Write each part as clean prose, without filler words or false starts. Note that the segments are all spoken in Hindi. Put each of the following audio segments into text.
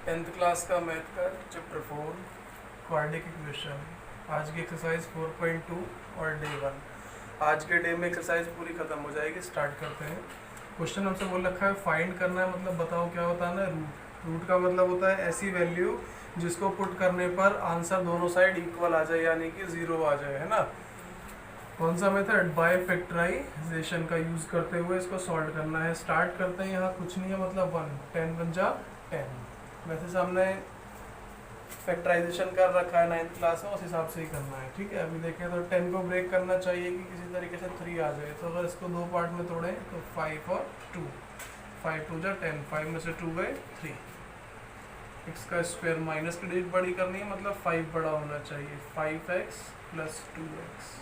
टेंथ क्लास का मैथ का चैप्टर 4 क्वाड्रेटिक इक्वेशन। आज की एक्सरसाइज 4.2 और डे 1। आज के डे में एक्सरसाइज पूरी खत्म हो जाएगी। स्टार्ट करते हैं। क्वेश्चन हमसे बोल रखा है फाइंड करना है, मतलब बताओ क्या होता है ना। रूट रूट का मतलब होता है ऐसी वैल्यू जिसको पुट करने पर आंसर दोनों साइड इक्वल आ जाए, यानी कि 0 आ जाए, है ना। कौन सा मेथड? बाय फैक्टराइजेशन का यूज करते हुए इसको सॉल्व करना है। स्टार्ट करते हैं। यहाँ कुछ नहीं है, मतलब 1 10 बन जा 10। वैसे सामने फैक्टराइजेशन कर रखा है 9th क्लास में, उस हिसाब से ही करना है, ठीक है। अभी देखें तो 10 को ब्रेक करना चाहिए कि किसी तरीके से 3 आ जाए। तो अगर इसको दो पार्ट में तोड़ें तो 5 और 2, 5 2 जा 10, 5 में से 2 गए 3। x का स्क्वायर माइनस की डिजिट बड़ी करनी है, मतलब 5 बड़ा होना चाहिए। 5x plus 2x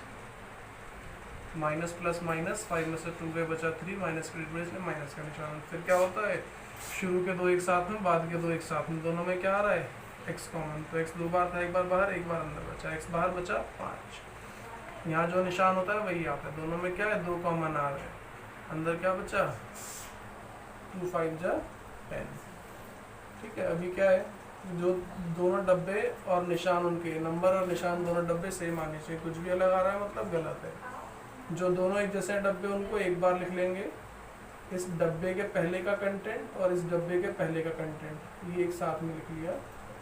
minus plus minus, 5 में से 2 गए बचा 3, माइनस की डिजिट बड़ी इसलिए माइनस का निशान। फिर क्या होता है, शुरू के दो एक साथ में, बाद के दो एक साथ में, दोनों में क्या आ रहा है? x common. तो x 2 बार था, एक बार बाहर एक बार अंदर बचा, x बाहर बचा 5। यहाँ जो निशान होता है वही आता है। दोनों में क्या है? 2 कॉमन आ रहे हैं। अंदर क्या बचा? 2 5 जा 10, ठीक है। अभी क्या है, जो दोनों डब्बे और निशान, उनके नंबर और निशान दोनों डब्बे सेम आने चाहिए। कुछ भी अलग आ रहा है मतलब गलत है। जो दोनों एक जैसे डब्बे उनको एक बार लिख लेंगे। इस डब्बे के पहले का कंटेंट और इस डब्बे के पहले का कंटेंट ये एक साथ में लिख लिया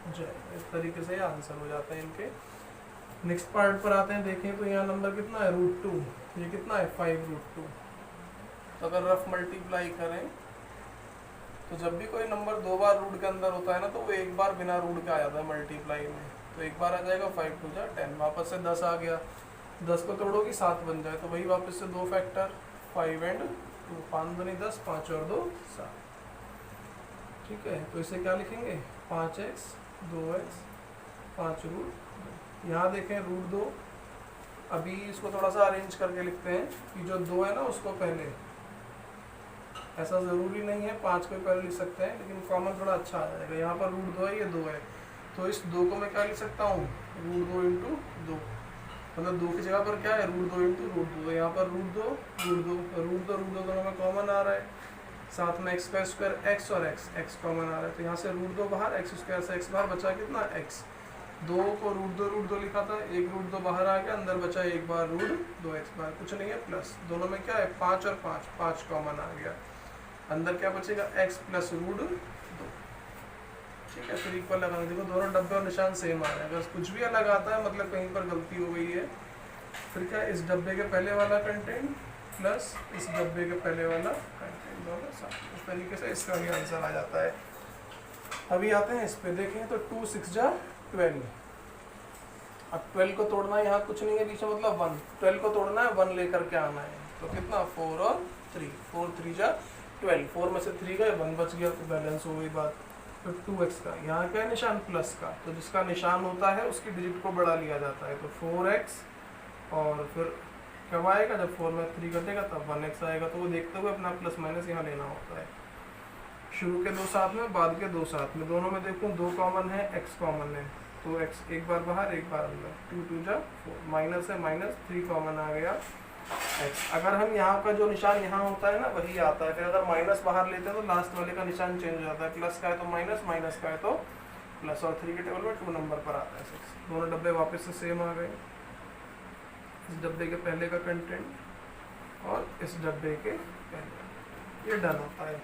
जाए। इस तरीके से आंसर हो जाते हैं इनके। नेक्स्ट पार्ट पर आते हैं। देखें तो यहाँ नंबर कितना है? √2। ये कितना है? 5√2। तो अगर रफ मल्टीप्लाई करें तो जब भी कोई नंबर 2 बार रूट के अंदर होता है ना, तो वो एक बार बिना रूट के आ जाता है मल्टीप्लाई में। तो एक बार आ जाएगा 5 2 जा 10, वापस से 10 आ गया। 10 को तोड़ोगी 7 बन जाए, तो वही वापस से 2 फैक्टर 5 एंड 2, 5 दूनी 10, 5 और 2 7, ठीक है। तो इसे क्या लिखेंगे? 5x 2x 5√2। यहाँ देखें √2। अभी इसको थोड़ा सा अरेंज करके लिखते हैं कि जो 2 है ना उसको पहले, ऐसा ज़रूरी नहीं है 5 को पहले लिख सकते हैं, लेकिन कॉमन थोड़ा अच्छा आ जाएगा। यहाँ पर √2 है, ये 2 है, तो इस 2 को मैं क्या लिख सकता हूँ? √2 इंटू 2, मतलब 2 की जगह पर क्या है? √2 इंटू √2। तो यहाँ पर √2 दोनों में कॉमन आ रहा है। साथ में x का स्क्वायर x और x कॉमन आ रहा है, तो यहाँ से √2 बाहर, x स्क्वायर से x बाहर, बचा कितना? x। 2 को √2 लिखा था, एक √2 बाहर आ गया, अंदर बचा एक बार √2x बाहर, कुछ नहीं है प्लस। दोनों में क्या है? 5 और 5, 5 कॉमन आ गया। अंदर क्या बचेगा? x प्लस √2, ठीक है। फिर इक्वल लगाना। देखो दोनों डब्बे और निशान सेम आ रहे हैं। अगर कुछ भी अलग आता है मतलब कहीं पर गलती हो गई है। फिर क्या? इस डब्बे के पहले वाला कंटेंट प्लस इस डब्बे के पहले वाला कंटेंट, दोनों साथ। इस तरीके से इसका भी आंसर आ जाता है। अभी आते हैं इस पे। देखें तो 2 6 जा 12। अब 12 को तोड़ना है, यहाँ कुछ नहीं है बीच में, मतलब 1। 12 को तोड़ना है, 1 लेकर के आना है। तो कितना? 4 और 3, 4 3 जा 12। 4 में से 3 गए, 1 बच गया, तो बैलेंस हो गई बात। तो 2x का यहाँ क्या है? निशान प्लस का, तो जिसका निशान होता है उसकी डिजिट को बढ़ा लिया जाता है। तो 4x, और फिर कब आएगा? जब 4 में 3 कटेगा तब 1x आएगा। तो वो देखते हुए अपना प्लस माइनस यहाँ लेना होता है। शुरू के दो साथ में, बाद के दो साथ में, दोनों में देखूँ 2 कॉमन है, x कॉमन है, तो x एक बार बाहर एक बार अंदर। 2 2 जा 4, माइनस है माइनस, 3 कॉमन आ गया x। अगर हम यहाँ का जो निशान यहाँ होता है ना वही आता है। फिर अगर माइनस बाहर लेते हैं तो लास्ट वाले का निशान चेंज हो जाता है। प्लस का है तो माइनस, माइनस का है तो प्लस, और 3 के टेबल में 2 नंबर पर आता है 6। दोनों डब्बे वापस से सेम आ गए। इस डब्बे के पहले का कंटेंट और इस डब्बे के पहले, ये डन होता है।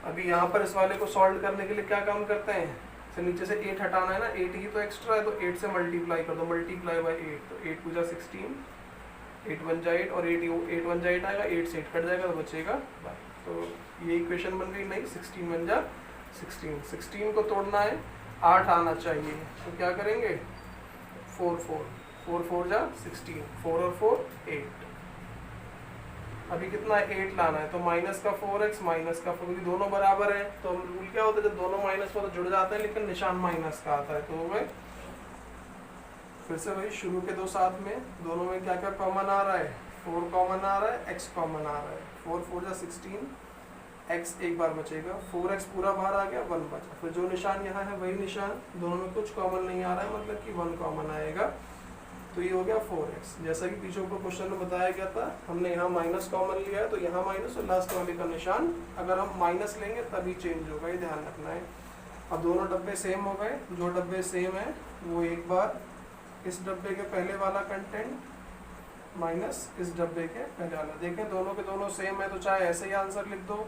अभी यहाँ पर इस वाले को सॉल्व करने के लिए क्या काम करते हैं? तो नीचे से 8 हटाना है ना, 8 ही तो एक्स्ट्रा है, तो 8 से मल्टीप्लाई कर दो। मल्टीप्लाई बाय 8, तो 8 2 जा 16, 8 1 जा 8, और 8 1 जा 8 आएगा, 8 से 8 कट जाएगा तो बचेगा 1। तो ये इक्वेशन बन गई नई। 16 1 जा 16। 16 को तोड़ना है, 8 आना चाहिए, तो क्या करेंगे? 4 4 4 4 जा 16, 4 और 4 8। अभी कितना है? 8 लाना है, तो माइनस का 4x माइनस का 4, क्योंकि दोनों बराबर है तो रूल क्या होता है, जब दोनों माइनस में तो जुड़ जाते हैं, लेकिन निशान माइनस का आता है। तो हो गए। फिर से वही, शुरू के दो साथ में, दोनों में क्या क्या कॉमन आ रहा है? 4 कॉमन आ रहा है, x कॉमन आ रहा है। 4 4 जा 16, x एक बार बचेगा, 4x पूरा बाहर आ गया, 1 बचा। फिर जो निशान यहाँ है वही निशान, दोनों में कुछ कॉमन नहीं आ रहा है, मतलब कि 1 कॉमन आएगा। तो ये हो गया 4x। जैसा कि पीछे ऊपर क्वेश्चन में बताया गया था, हमने यहाँ माइनस कॉमन लिया है, तो यहाँ माइनस और लास्ट वाले का निशान अगर हम माइनस लेंगे तभी चेंज होगा, ये ध्यान रखना है। अब दोनों डब्बे सेम हो गए, जो डब्बे सेम है वो एक बार इस डब्बे के पहले वाला कंटेंट माइनस इस डब्बे के पहले वाला। देखें दोनों के दोनों सेम है तो चाहे ऐसे ही आंसर लिख दो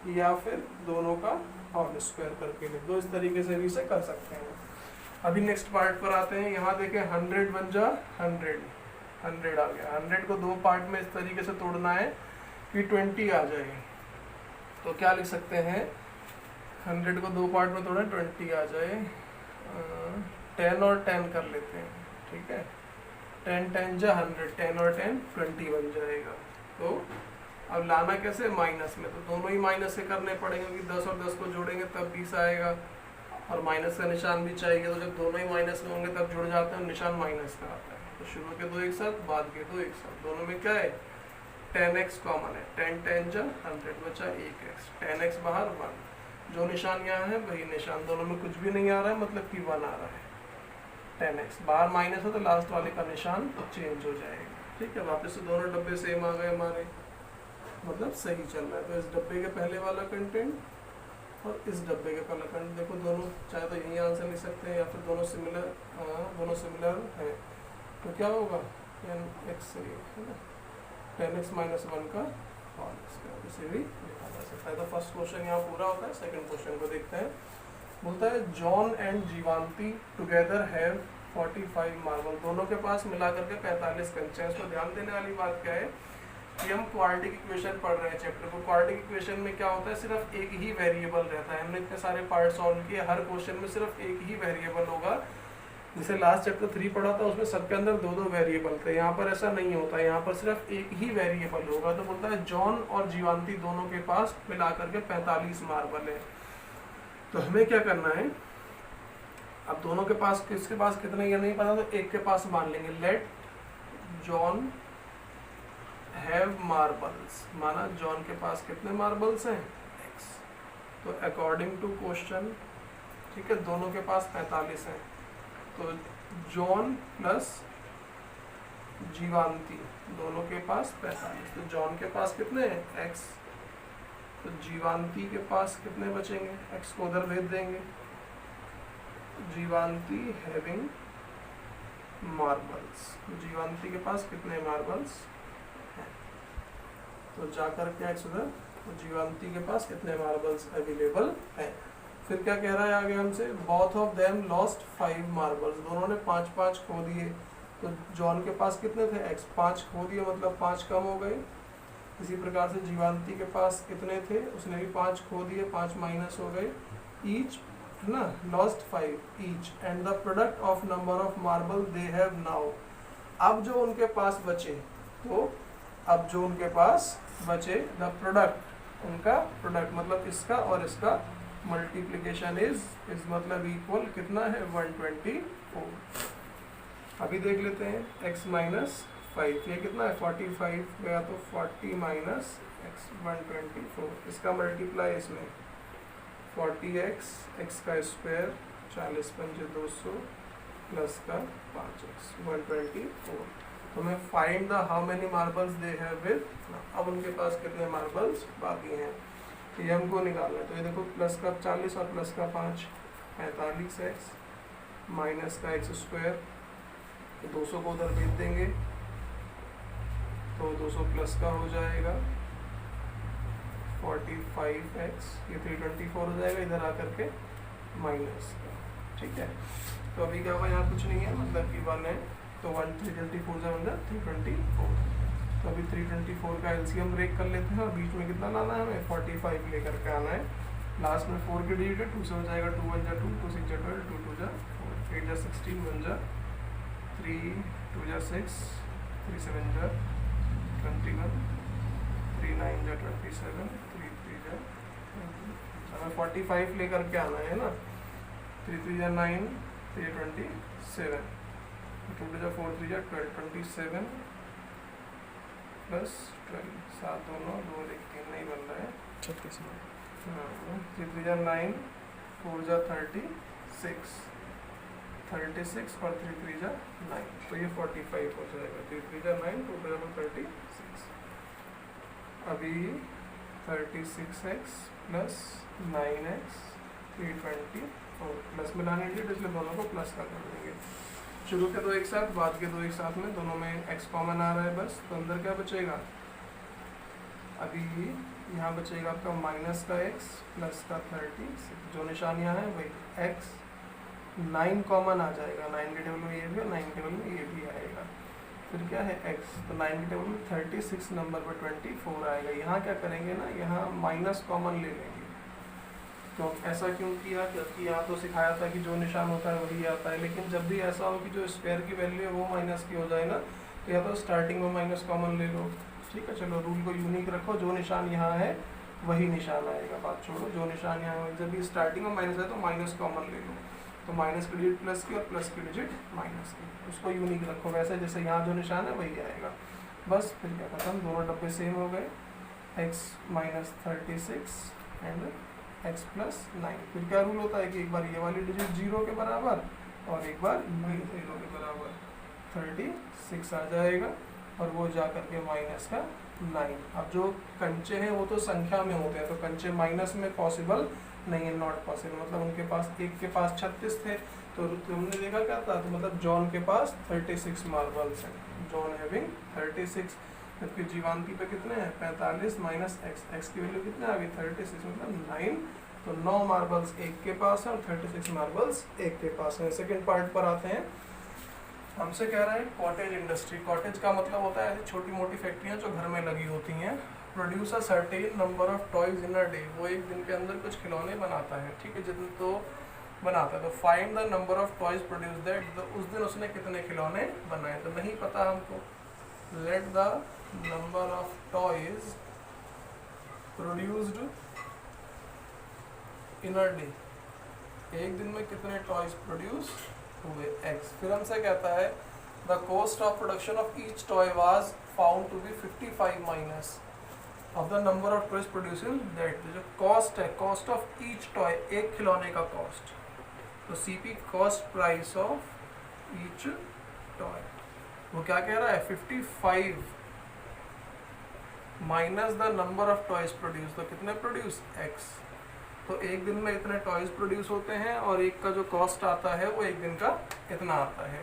या फिर दोनों का होल स्क्वायर करके लिख दो, इस तरीके से भी इसे कर सकते हैं। अभी नेक्स्ट पार्ट पर आते हैं। यहाँ देखें 100 बन जा 100 आ गया। 100 को दो पार्ट में इस तरीके से तोड़ना है कि 20 आ जाए। तो क्या लिख सकते हैं, 100 को दो पार्ट में तोड़े 20 आ जाए। 10 और 10 कर लेते हैं, ठीक है। 10 10 जा 100, 10 और 10 20 बन जाएगा। तो अब लाना कैसे, माइनस में, तो दोनों ही माइनस से करने पड़ेंगे क्योंकि 10 और 10 को जोड़ेंगे तब 20 आएगा और माइनस का निशान भी चाहिए। तो जब दोनों ही माइनस में होंगे तब जुड़ जाते हैं, निशान माइनस का आता है। तो शुरू के दो एक साथ, बाद के दो एक साथ, दोनों में क्या है 10x कॉमन है। 10 10 जा 100 बचा 1x, 10x बाहर 1, जो निशान यहाँ है वही निशान, दोनों में कुछ भी नहीं आ रहा है मतलब कि 1 आ रहा है। 10x बाहर माइनस है तो लास्ट वाले का निशान चेंज हो जाएगा, ठीक है। वापस से दोनों डब्बे सेम आ गए हमारे, मतलब सही चल रहा है। तो इस डब्बे के पहले वाला कंटेंट और इस डब्बे के पहला कंटेंट, देखो दोनों चाहे तो यही आंसर लिख सकते हैं या फिर दोनों सिमिलर है। तो क्या होगा x है ना, 10x माइनस 1 का होल स्क्वायर, इसे भी लिखा जा सकता है। तो फर्स्ट क्वेश्चन यहाँ पूरा होता है। सेकंड क्वेश्चन को देखते हैं। बोलता है John and Jeevanti together have 45 marble. दोनों के पास मिला करके 45 कंचे हैं। इसको ध्यान देने वाली बात क्या है कि हम क्वाड्रेटिक इक्वेशन पढ़ रहे हैं चैप्टर को। क्वाड्रेटिक इक्वेशन में क्या होता है, सिर्फ एक ही वेरिएबल रहता है। हमने इतने सारे पार्ट सॉल्व किए, हर क्वेश्चन में सिर्फ एक ही वेरिएबल होगा। जैसे लास्ट चैप्टर 3 पढ़ा था उसमें सबके अंदर दो दो वेरिएबल थे, यहाँ पर ऐसा नहीं होता, यहाँ पर सिर्फ एक ही वेरिएबल होगा। तो बोलता है जॉन और जीवांती दोनों के पास मिला करके 45 मार्बल है। तो हमें क्या करना है, अब दोनों के पास किसके पास कितने ये नहीं पता, तो एक के पास मान लेंगे। लेट जॉन हैव मार्बल्स, माना जॉन के पास कितने मार्बल्स हैं x। तो अकॉर्डिंग टू क्वेश्चन, ठीक है, दोनों के पास 45 हैं। तो जॉन प्लस जीवांती दोनों के पास 45। तो जॉन के पास कितने हैं x, तो जीवांती के पास कितने बचेंगे, x को उधर भेज देंगे। जीवांती हैविंग मार्बल्स, जीवांती के पास कितने मार्बल्स हैं, तो जाकर के x उधर, तो जीवांती के पास कितने मार्बल्स अवेलेबल है। फिर क्या कह रहा है आगे हमसे, both of them lost 5 marbles, दोनों ने 5 खो दिए। तो जॉन के पास कितने थे x, 5 खो दिए मतलब 5 कम हो गए। इसी प्रकार से जीवांती के पास कितने थे, उसने भी 5 खो दिए, 5 माइनस हो गए। ईच ना lost 5 each and the product of number of marble they have now. अब जो उनके पास बचे, तो अब जो उनके पास बचे द प्रोडक्ट, उनका प्रोडक्ट मतलब इसका और इसका मल्टीप्लिकेशन इज मतलब इक्वल कितना है 124। अभी देख लेते हैं x माइनस 5, ये कितना है 45 गया, तो 40 माइनस x 124, इसका मल्टीप्लाई इसमें 40x, x का स्क्वायर 40 पंजे 200 प्लस का 5x 124। तो मैं find the how many marbles they have with. अब उनके पास कितने मार्बल्स बाकी हैं, तो ये हमको निकालना है। तो ये देखो प्लस का 40 और प्लस का 5 45x माइनस का x स्क्वायर, 200 को उधर भेज देंगे तो 200 प्लस का हो जाएगा 45x, ये 324 हो जाएगा, इधर आकर के माइनस का, ठीक है। तो अभी क्या होगा, यहाँ कुछ नहीं है मतलब कि 1 है, तो 1 324 से बन जाए 324। तो अभी 324 का एलसीएम ब्रेक कर लेते हैं और बीच में कितना लाना है हमें 45 लेकर के आना है। लास्ट में 4 के डिजिट है, 2 से हो जाएगा 2 1 जा 2, 2 6 जा 12, 2 2 जा 4, 8 जा 16, 1 जा 3, 2 जा 6, 3 7 जा 21, 3 9 जा 27, 3 3 जा 20। हमें 45 लेकर के आना है ना, 3 3 जा 9, 3 27, 2 2 जा 4 3 जा 12, 27 प्लस 12, 7 2 9 2 1 3 नहीं बन रहा है 36 में। हाँ 3 3 जा 9, 4 जा 36, 36 और 3 3 जा 9, तो ये 45 हो जाएगा। 3 3 जा 9, 2 2 जा 36। अभी 36x प्लस 9x 324 प्लस में लाने थे, इसलिए दोनों को प्लस का कर देंगे। शुरू के दो एक साथ, बाद के दो एक साथ में, दोनों में x कॉमन आ रहा है बस। तो अंदर क्या बचेगा, अभी यहाँ बचेगा आपका माइनस का x प्लस का 30, जो निशान यहाँ है वही x। 9 कॉमन आ जाएगा, 9 के टेबल में ये भी और 9 के टेबल में ये भी आएगा। फिर क्या है x, तो 9 के टेबल में 36 नंबर पर 24 आएगा। यहाँ क्या करेंगे ना, यहाँ माइनस कॉमन ले लेंगे। तो ऐसा क्यों किया, क्योंकि यहाँ तो सिखाया था कि जो निशान होता है वही आता है, लेकिन जब भी ऐसा हो कि जो स्क्वायर की वैल्यू है वो माइनस की हो जाए ना, तो या तो स्टार्टिंग में माइनस कॉमन ले लो। ठीक है, चलो रूल को यूनिक रखो, जो निशान यहाँ है वही निशान आएगा, बात छोड़ो। जो निशान यहाँ है, जब भी स्टार्टिंग में माइनस है तो माइनस कॉमन ले लो। तो माइनस की डिजिट प्लस की और प्लस की डिजिट माइनस की, उसको यूनिक रखो। वैसे जैसे यहाँ जो निशान है वही आएगा बस। फिर क्या खत्म, दोनों डब्बे सेम हो गए, x minus 36 and x plus 9। फिर क्या रूल होता है कि एक बार ये वाली डिजिट 0 के बराबर और एक बार 0 के बराबर 36 आ जाएगा, और वो जा करके माइनस का 9। अब जो कंचे हैं वो तो संख्या में होते हैं, तो कंचे माइनस में पॉसिबल नहीं है, नॉट पॉसिबल। मतलब उनके पास, एक के पास 36 थे, तो तुमने देखा क्या था, तो मतलब जॉन के पास 36 मार्बल्स हैं, जॉन हैविंग 36। जबकि जीवांती पे कितने हैं, 45 माइनस x की वैल्यू कितने आ गई 36, मतलब 9। तो 9 मार्बल्स एक के पास है और 36 मार्बल्स एक के पास है। सेकेंड पार्ट पर आते हैं। हमसे कह रहा है कॉटेज इंडस्ट्री। कॉटेज का मतलब होता है ऐसी छोटी मोटी फैक्ट्रियाँ जो घर में लगी होती हैं। Produce a certain number of toys in a day, वो एक दिन के अंदर कुछ खिलौने बनाता है, ठीक है, जितने तो बनाता है। तो find the number of toys produce that, तो उस दिन उसने कितने खिलौने बनाए, तो नहीं पता हमको। Let the number of toys produced in a day, एक दिन में कितने टॉयज प्रोड्यूस हुए, x। फिर हमसे कहता है the cost of production of each toy was found to be 55 minus of the number of toys producing that. जो कॉस्ट है, कॉस्ट ऑफ ईच टॉय, एक खिलौने का कॉस्ट, तो CP cost price of each toy, वो क्या कह रहा है 55 minus the number of toys produce, तो कितने प्रोड्यूस x। तो एक दिन में इतने टॉयज प्रोड्यूस होते हैं और एक का जो कॉस्ट आता है वो एक दिन का इतना आता है।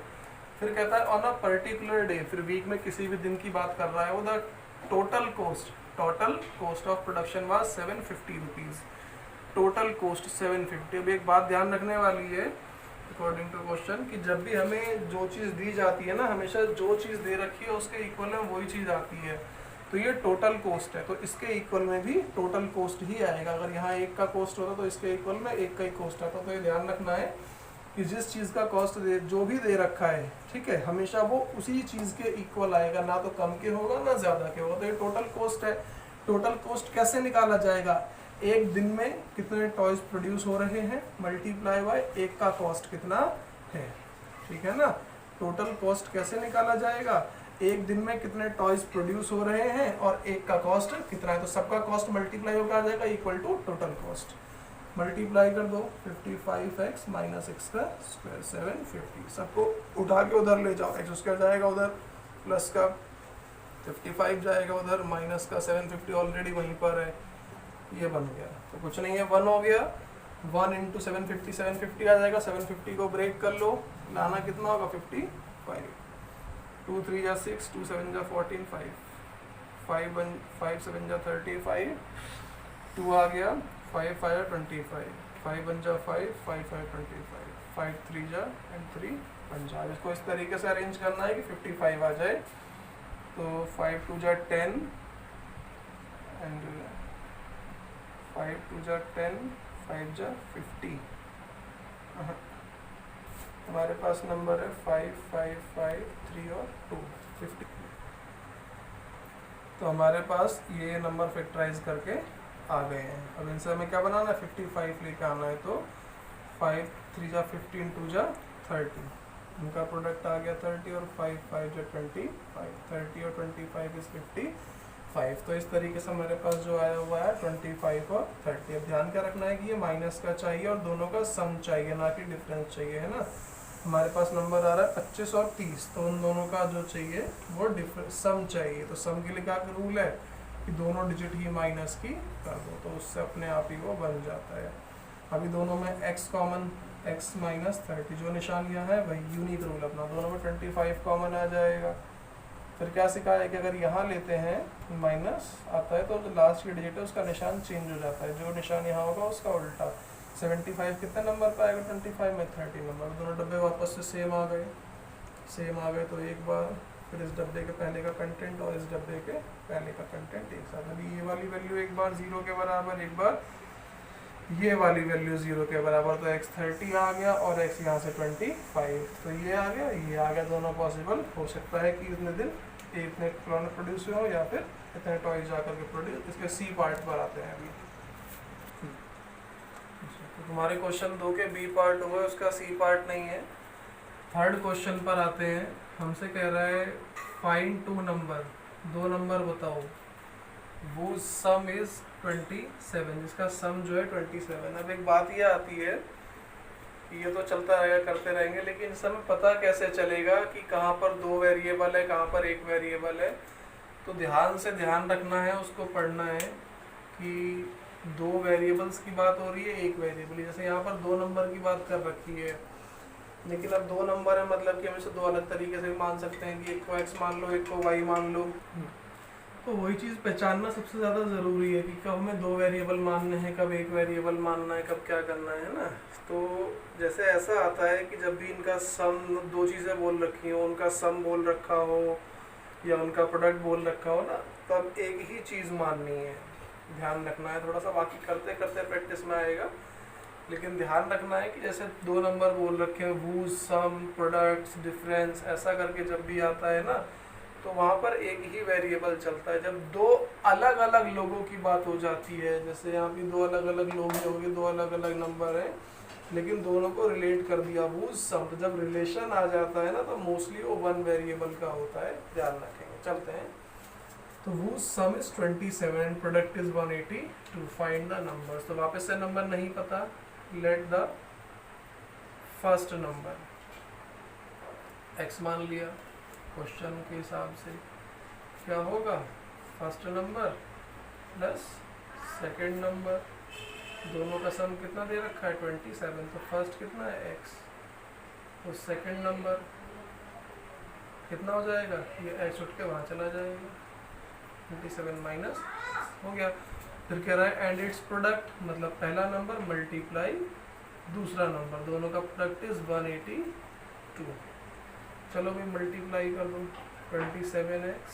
फिर कहता है ऑन अ पर्टिकुलर डे, फिर वीक में किसी भी दिन की बात कर रहा है वो। The total cost of production was 750 rupees, total cost 750। अब एक बात ध्यान रखने वाली है अकॉर्डिंग टू क्वेश्चन, कि जब भी हमें जो चीज़ दी जाती है ना, हमेशा जो चीज़ दे रखी है उसके इक्वल में वही चीज़ आती है। तो ये टोटल कॉस्ट है, तो इसके इक्वल में भी टोटल कॉस्ट ही आएगा। अगर यहाँ एक का कॉस्ट होता तो इसके इक्वल में एक का ही कॉस्ट आता। तो ये ध्यान रखना है कि जिस चीज़ का कॉस्ट जो भी दे रखा है, ठीक है, हमेशा वो उसी चीज़ के इक्वल आएगा, ना तो कम के होगा ना ज़्यादा के होगा। तो ये टोटल कॉस्ट है। टोटल कॉस्ट कैसे निकाला जाएगा, एक दिन में कितने टॉयज प्रोड्यूस हो रहे हैं मल्टीप्लाई बाय एक का कॉस्ट कितना है, ठीक है ना। टोटल कॉस्ट कैसे निकाला जाएगा, एक दिन में कितने टॉयज प्रोड्यूस हो रहे हैं और एक का कॉस्ट कितना है, तो सबका कॉस्ट मल्टीप्लाई होकर आ जाएगा equal to total cost. Multiply कर दो 55x माइनस x का स्क्वायर 750, सबको उठा के उधर ले जाओ, x स्क्वायर जाएगा उधर, प्लस का 55 जाएगा उधर, माइनस का 750 ऑलरेडी वहीं पर है, ये बन गया। तो कुछ नहीं है, 1 हो गया, 1 इंटू 750 750 आ जाएगा। 750 को ब्रेक कर लो, लाना कितना होगा 55, 2 3 जा 6, 2 7 जा 14, 5 7 जा 35, 2 आ गया, 5 5 जा 25, 5 1 जा 5, 5 5 25, 5 3 जा एंड 3 50। इसको इस तरीके से अरेंज करना है कि 55 आ जाए। तो 5 2 जा 10 एंड 5 2 जा 10, 5 जा 50। हमारे पास नंबर है 5 5 5 3 और 2 50। तो हमारे पास ये नंबर फैक्टराइज करके आ गए हैं। अब इनसे हमें क्या बनाना है, 55 लेके आना है। तो 5 3 जा 15, 2 जा 30, उनका प्रोडक्ट आ गया 30, और 5 5 जा 25, 30 और 25 इज 55। तो इस तरीके से हमारे पास जो आया हुआ है 25 और 30। अब ध्यान क्या रखना है कि ये माइनस का चाहिए और दोनों का सम चाहिए, ना कि डिफरेंस चाहिए, है ना। हमारे पास नंबर आ रहा है 25 और 30, तो उन दोनों का जो चाहिए वो सम चाहिए। तो सम के लिए क्या रूल है कि दोनों डिजिट ही माइनस की कर दो, तो उससे अपने आप ही वो बन जाता है। अभी दोनों में x कॉमन, x माइनस 30 जो निशान यहाँ है वही यूनिक रूल अपना, दोनों में 25 कॉमन आ जाएगा। फिर क्या सिखाया है कि अगर यहाँ लेते हैं माइनस आता है तो जो लास्ट की डिजिट है उसका निशान चेंज हो जाता है, जो निशान यहाँ होगा उसका उल्टा। 75 कितने नंबर पर आएगा, 25 में 30 नंबर। दोनों डब्बे वापस से सेम आ गए तो एक बार फिर इस डब्बे के पहले का कंटेंट और इस डब्बे के पहले का कंटेंट एक साथ। अभी ये वाली वैल्यू एक बार 0 के बराबर, एक बार ये वाली वैल्यू 0 के बराबर, तो x 30 आ गया और x यहाँ से 25, तो ये आ गया, ये आ गया। दोनों पॉसिबल हो सकता है कि इतने दिन इतने खिलौने प्रोड्यूस हो या फिर इतने टॉयज जाकर के प्रोड्यूस। इसके सी पार्ट पर आते हैं अभी। तो तुम्हारे क्वेश्चन 2 के बी पार्ट हुए, उसका सी पार्ट नहीं है। थर्ड क्वेश्चन पर आते हैं। हमसे कह रहा है फाइंड 2 नंबर, 2 नंबर बताओ, वो सम इज 27, जिसका सम जो है 27। अब एक बात ये आती है कि ये तो चलता रहेगा, करते रहेंगे, लेकिन इस समय पता कैसे चलेगा कि कहाँ पर 2 वेरिएबल है, कहाँ पर 1 वेरिएबल है। तो ध्यान से ध्यान रखना है, उसको पढ़ना है कि 2 वेरिएबल्स की बात हो रही है, 1 वेरिएबल। जैसे यहाँ पर 2 नंबर की बात कर रखी है, लेकिन अब 2 नंबर है, मतलब कि हम इसे 2 अलग तरीके से मान सकते हैं कि एक को x मान लो, एक को y मान लो। तो वही चीज़ पहचानना सबसे ज़्यादा ज़रूरी है कि कब हमें 2 वेरिएबल मानने हैं, कब 1 वेरिएबल मानना है, कब क्या करना है ना। तो जैसे ऐसा आता है कि जब भी इनका सम, 2 चीज़ें बोल रखी हो, उनका सम बोल रखा हो या उनका प्रोडक्ट बोल रखा हो ना, तब एक ही चीज़ माननी है। ध्यान रखना है थोड़ा सा, बाकी करते करते प्रैक्टिस में आएगा, लेकिन ध्यान रखना है कि जैसे 2 नंबर बोल रखे हैं, वूज, सम, प्रोडक्ट्स, डिफरेंस, ऐसा करके जब भी आता है ना, तो वहाँ पर एक ही वेरिएबल चलता है। जब 2 अलग अलग लोगों की बात हो जाती है, जैसे यहाँ भी 2 अलग अलग लोग होंगे, 2 अलग अलग नंबर हैं, लेकिन दोनों को रिलेट कर दिया वूज, सम, तो जब रिलेशन आ जाता है ना, तो मोस्टली वो 1 वेरिएबल का होता है। ध्यान रखेंगे, चलते हैं। तो whose sum is 27 and product is 180 to find the numbers। तो वापस से नंबर नहीं पता, let the first number x मान लिया। क्वेश्चन के हिसाब से क्या होगा, first number plus second number, दोनों का सम कितना दे रखा है 27, तो फर्स्ट कितना है x, तो सेकेंड नंबर कितना हो जाएगा, ये x उठ के वहाँ चला जाएगा, 27 माइनस हो गया। फिर कह रहा है एंड इट्स प्रोडक्ट, मतलब पहला नंबर मल्टीप्लाई दूसरा नंबर, दोनों का प्रोडक्ट इज 182। चलो भाई मल्टीप्लाई कर दो, 27x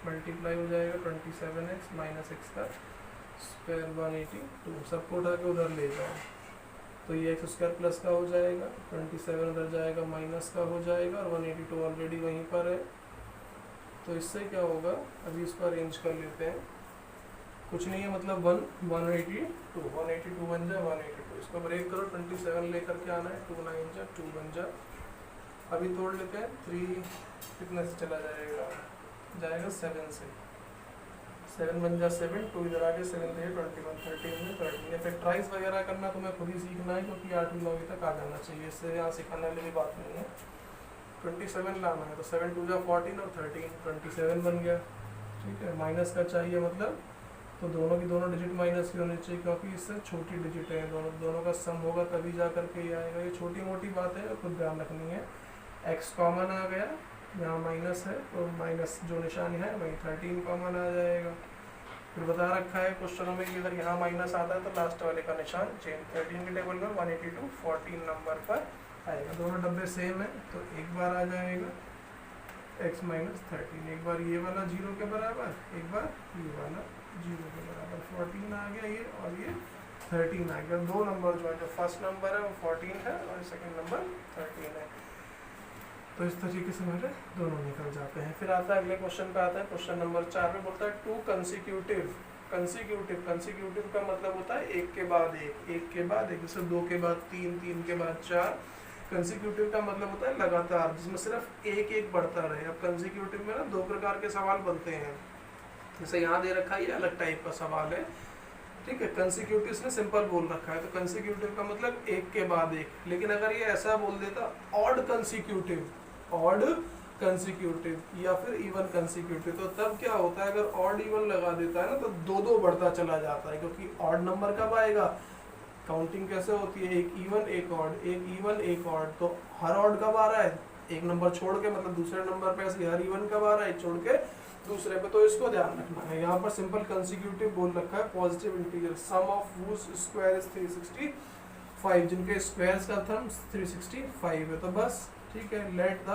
मल्टीप्लाई हो जाएगा 27x माइनस x का स्क्वायर 182, सबको उठा के उधर ले जाओ, तो ये x स्क्वायर प्लस का हो जाएगा, 27 उधर जाएगा माइनस का हो जाएगा, और 182 ऑलरेडी वहीं पर है। तो इससे क्या होगा, अभी इसको अरेंज कर लेते हैं, कुछ नहीं है, मतलब 182 बन जाए 182, इसको ब्रेक करो, 27 लेकर के आना है, 2 9 जा 2 बन जा। अभी तोड़ लेते हैं, 3 कितने से चला जाएगा, 7 से, 7 बन जा 7, 2 इधर आगे 7 थे 21, 13 में 13। फैक्टराइज वगैरह करना तुम्हें खुद ही सीखना है, क्योंकि 8वीं 9वीं तक आ जाना चाहिए, इससे यहाँ सिखाने वाली बात नहीं है। 27 लाना है, तो 7 2 जा 14 और 13, 27 बन गया, ठीक है। माइनस का चाहिए मतलब, तो दोनों की दोनों डिजिट माइनस की होनी चाहिए, क्योंकि इससे छोटी डिजिट है, दोनों का सम होगा तभी जा करके ये आएगा। ये छोटी मोटी बात है, खुद ध्यान रखनी है। x कॉमन आ गया, यहाँ माइनस है, तो माइनस जो निशान है वही 13 कॉमन आ जाएगा। फिर बता रखा है क्वेश्चनों में कि अगर यहाँ माइनस आता है तो लास्ट वाले का निशान चेंज, 13 के टेबल में 182 14 नंबर पर आएगा। दोनों डब्बे सेम है, तो एक बार आ जाएगा x माइनस 13, एक बार ये वाला 0 के बराबर, एक बार ये वाला 0 के बराबर, 14 आ गया ये, और ये 13 आ गया। 2 नंबर जो है, जो फर्स्ट नंबर है वो 14 है और सेकंड नंबर 13 है। तो इस तरीके से मेरे दोनों निकल जाते हैं। फिर आता है अगले क्वेश्चन पे, आता है क्वेश्चन नंबर 4 में, बोलता है 2 कंसेक्यूटिव का मतलब होता है एक के बाद एक के बाद एक, जैसे 2 के बाद 3, 3 के बाद 4। कंसेक्यूटिव का मतलब होता है लगातार, जिसमें सिर्फ एक एक बढ़ता रहे। अब कंसेक्यूटिव में ना 2 प्रकार के सवाल बनते हैं, जैसे यहाँ दे रखा है ये अलग टाइप का सवाल है, ठीक है। कंसेक्यूटिव इसने सिंपल बोल रखा है, तो कंसेक्यूटिव का मतलब एक के बाद एक। लेकिन अगर ये ऐसा बोल देता ऑड कंसेक्यूटिव या फिर इवन कंसेक्यूटिव, तो तब क्या होता है, अगर ऑड इवन लगा देता है ना, तो 2 2 बढ़ता चला जाता है, क्योंकि ऑड नंबर कब आएगा, काउंटिंग कैसे होती है, एक इवन एक ऑड, एक इवन एक ऑड, तो हर ऑड कब आ रहा है, एक नंबर छोड़ के, मतलब दूसरे नंबर पे, ऐसे हर इवन कब आ रहा है, छोड़ के दूसरे पे, तो इसको ध्यान रखना है। यहाँ पर सिंपल कंसेक्यूटिव बोल रखा है, positive integer, sum of whose square is 365, जिनके स्क्वायर्स का थर्म 365 है, तो बस ठीक है। लेट द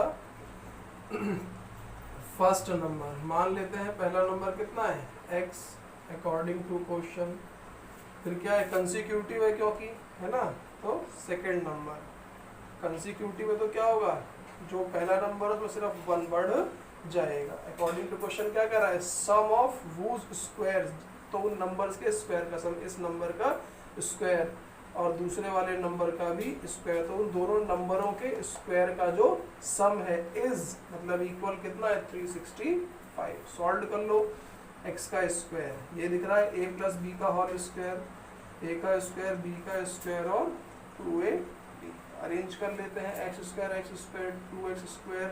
फर्स्ट नंबर, मान लेते हैं पहला नंबर कितना है x अकॉर्डिंग टू क्वेश्चन, फिर क्या है कंसेक्यूटिव है क्योंकि, है ना, तो सेकंड नंबर कंसेक्यूटिव है, तो क्या होगा, जो पहला नंबर है तो सिर्फ 1 बढ़ जाएगा। अकॉर्डिंग टू क्वेश्चन क्या कह रहा है, सम ऑफ whose स्क्वायर, तो उन नंबर्स के स्क्वायर का सम, इस नंबर का स्क्वायर और दूसरे वाले नंबर का भी स्क्वायर, तो उन दोनों नंबरों के स्क्वायर का जो सम है इज, मतलब इक्वल कितना है 365। सॉल्व कर लो, x का स्क्वायर ये दिख रहा है a प्लस बी का होल स्क्वायर, a का स्क्वायर b का स्क्वायर और 2ab, अरेंज कर लेते हैं, x square 2x square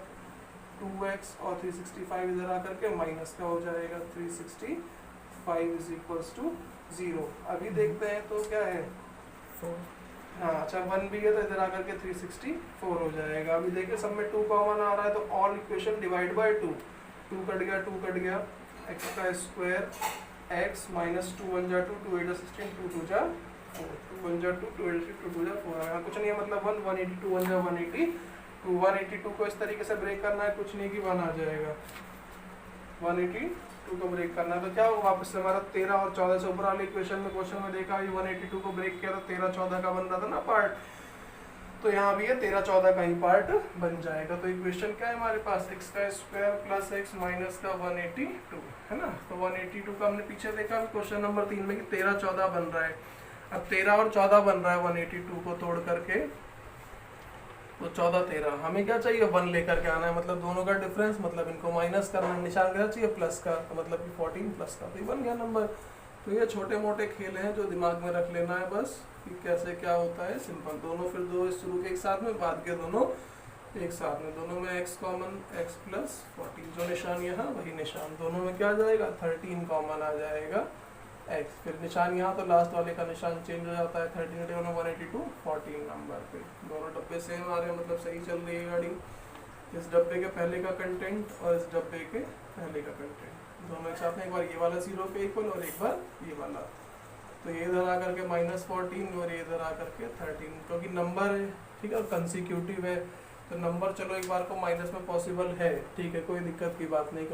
2x और 365 इधर आकर के माइनस का हो जाएगा 365 इज इक्वल्स टू 0। अभी देखते हैं तो क्या है, हाँ अच्छा 1 भी है तो इधर आकर के 364 हो जाएगा। अभी देखिए सब में 2 कॉमन आ रहा है, तो all equation divide by 2, 2 cut गया, 2 कट गया, x का स्क्वायर x माइनस 2 1 जा 2, 2 8 जा 16, 2 2 जा 4, 2 1 जा 2, 2 8 जा 2, 2 जा 4 आएगा, कुछ नहीं है, मतलब 1 182 1 जा 182, 182 को इस तरीके से ब्रेक करना है, कुछ नहीं कि 1 आ जाएगा, 182 को ब्रेक करना है, तो क्या होगा वापस से हमारा 13 और 14 से ऊपर वाले इक्वेशन में, क्वेश्चन में देखा ये 182 को ब्रेक किया तो 13 14 का बन रहा था ना पार्ट, तो यहाँ भी ये 13 14 का ही पार्ट बन जाएगा। तो इक्वेशन क्या है हमारे पास, x का स्क्वायर प्लस x माइनस का 182 है ना, तो 182 का हमने पीछे देखा क्वेश्चन नंबर 3 में कि 13 14 बन रहा है, अब 13 और 14 बन रहा है 182 को तोड़ करके, तो 14 13, हमें क्या चाहिए 1 लेकर के आना है, मतलब दोनों का डिफरेंस, मतलब इनको माइनस करना है, निशान क्या चाहिए प्लस का, तो मतलब कि 14 प्लस का, तो ये बन गया नंबर। तो ये छोटे मोटे खेल हैं जो दिमाग में रख लेना है बस, कि कैसे क्या होता है, सिंपल, दोनों फिर दो शुरू के एक साथ में, बाद के दोनों एक साथ में, दोनों में x कॉमन, x प्लस 14, जो निशान यहाँ वही निशान, दोनों में क्या आ जाएगा 13 कॉमन आ जाएगा x, फिर निशान यहाँ तो लास्ट वाले का निशान चेंज हो जाता है, 13 दोनों 182 14 नंबर पे, दोनों डब्बे सेम आ रहे हैं, मतलब सही चल रही है गाड़ी। इस डब्बे के पहले का कंटेंट और इस डब्बे के पहले का कंटेंट दोनों एक साथ में, एक बार ये वाला 0 पे इक्वल और एक बार ये वाला, तो ये इधर आकर के -14 और ये इधर आकर के 13, क्योंकि नंबर है ठीक है और कंसेक्यूटिव है, तो नंबर चलो एक बार को माइनस में पॉसिबल है, ठीक है कोई दिक्कत की बात नहीं।